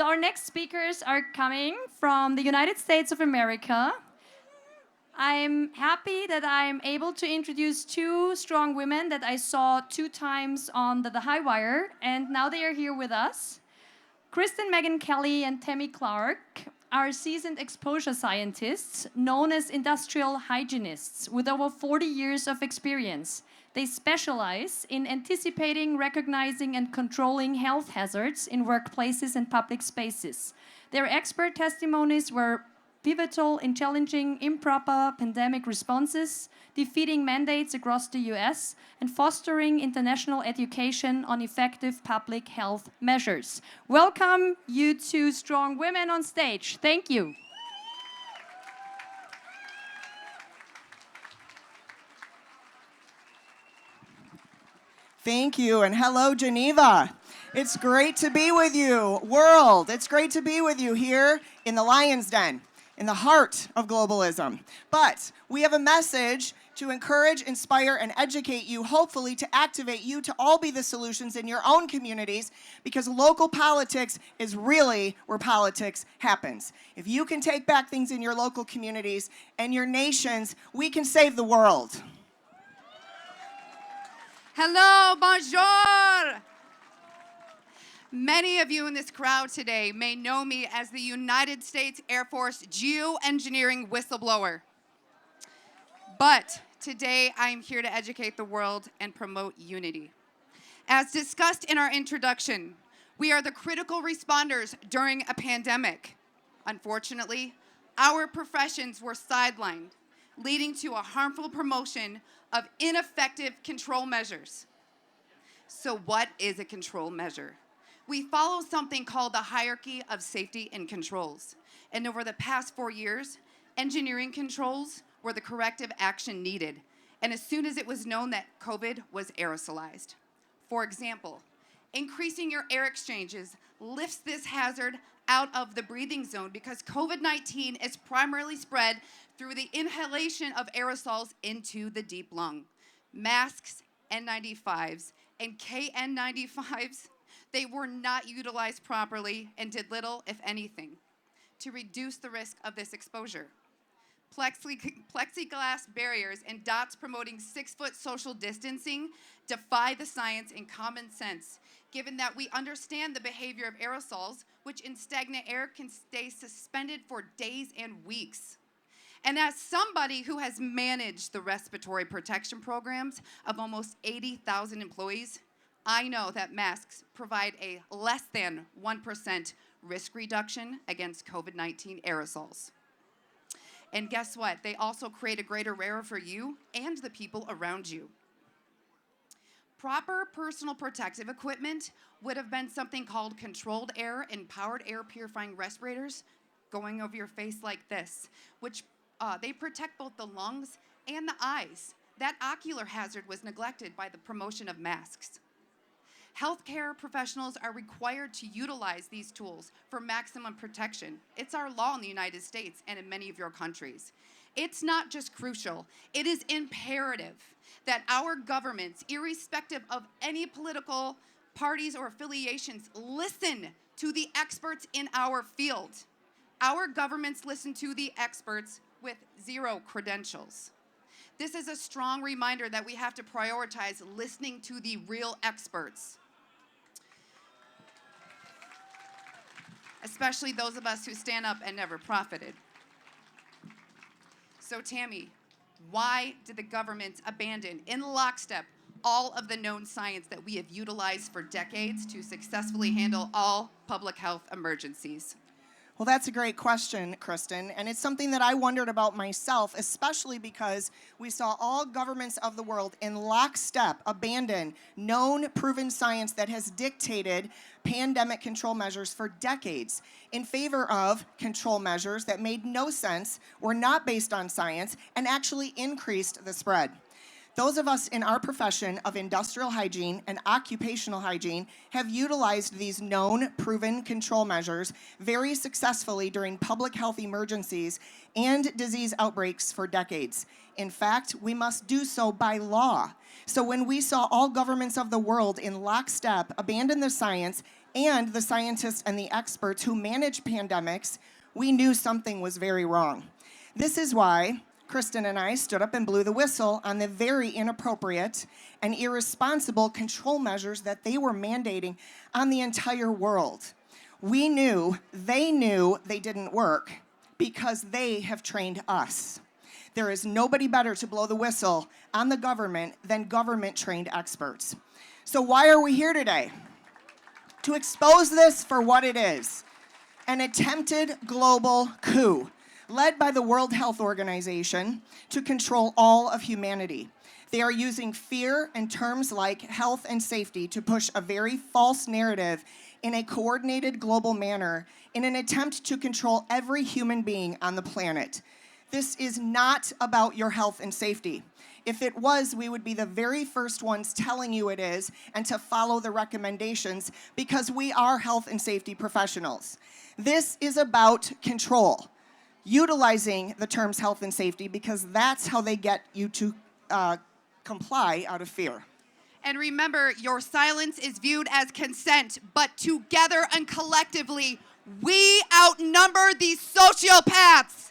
So our next speakers are coming from the United States of America. I'm happy that I'm able to introduce two strong women that I saw 2 times on the High Wire, and now they are here with us. Kristen, Megan Kelly, and Tammy Clark are seasoned exposure scientists known as industrial hygienists with over 40 years of experience. They specialize in anticipating, recognizing, and controlling health hazards in workplaces and public spaces. Their expert testimonies were pivotal in challenging improper pandemic responses, defeating mandates across the US, and fostering international education on effective public health measures. Welcome, you two strong women on stage. Thank you. Thank you, and hello, Geneva. It's great to be with you, world. It's great to be with you here in the Lion's Den, in the heart of globalism. But we have a message to encourage, inspire, and educate you, hopefully to activate you to all be the solutions in your own communities, because local politics is really where politics happens. If you can take back things in your local communities and your nations, we can save the world. Hello, bonjour. Many of you in this crowd today may know me as the United States Air Force geoengineering whistleblower. But today I am here to educate the world and promote unity. As discussed in our introduction, we are the critical responders during a pandemic. Unfortunately, our professions were sidelined, leading to a harmful promotion of ineffective control measures. So what is a control measure? We follow something called the hierarchy of safety and controls. And over the past 4 years, engineering controls were the corrective action needed. And as soon as it was known that COVID was aerosolized. For example, increasing your air exchanges lifts this hazard out of the breathing zone because COVID-19 is primarily spread through the inhalation of aerosols into the deep lung. Masks, N95s, and KN95s, they were not utilized properly and did little, if anything, to reduce the risk of this exposure. Plexiglass barriers and dots promoting 6-foot social distancing defy the science and common sense, given that we understand the behavior of aerosols, which in stagnant air can stay suspended for days and weeks. And as somebody who has managed the respiratory protection programs of almost 80,000 employees, I know that masks provide a less than 1% risk reduction against COVID-19 aerosols. And guess what? They also create a greater barrier for you and the people around you. Proper personal protective equipment would have been something called controlled air and powered air purifying respirators going over your face like this, which they protect both the lungs and the eyes. That ocular hazard was neglected by the promotion of masks. Healthcare professionals are required to utilize these tools for maximum protection. It's our law in the United States and in many of your countries. It's not just crucial, it is imperative that our governments, irrespective of any political parties or affiliations, listen to the experts in our field. Our governments listen to the experts with 0 credentials. This is a strong reminder that we have to prioritize listening to the real experts, especially those of us who stand up and never profited. So Tammy, why did the government abandon in lockstep all of the known science that we have utilized for decades to successfully handle all public health emergencies? Well, that's a great question, Kristen, and it's something that I wondered about myself, especially because we saw all governments of the world in lockstep abandon known, proven science that has dictated pandemic control measures for decades in favor of control measures that made no sense, were not based on science, and actually increased the spread. Those of us in our profession of industrial hygiene and occupational hygiene have utilized these known, proven control measures very successfully during public health emergencies and disease outbreaks for decades. In fact, we must do so by law. So when we saw all governments of the world in lockstep abandon the science and the scientists and the experts who manage pandemics, we knew something was very wrong. This is why Kristen and I stood up and blew the whistle on the very inappropriate and irresponsible control measures that they were mandating on the entire world. We knew they didn't work because they have trained us. There is nobody better to blow the whistle on the government than government-trained experts. So why are we here today? To expose this for what it is, an attempted global coup led by the World Health Organization to control all of humanity. They are using fear and terms like health and safety to push a very false narrative in a coordinated global manner in an attempt to control every human being on the planet. This is not about your health and safety. If it was, we would be the very first ones telling you it is and to follow the recommendations because we are health and safety professionals. This is about control, utilizing the terms health and safety because that's how they get you to comply out of fear. And remember, your silence is viewed as consent, but together and collectively, we outnumber these sociopaths.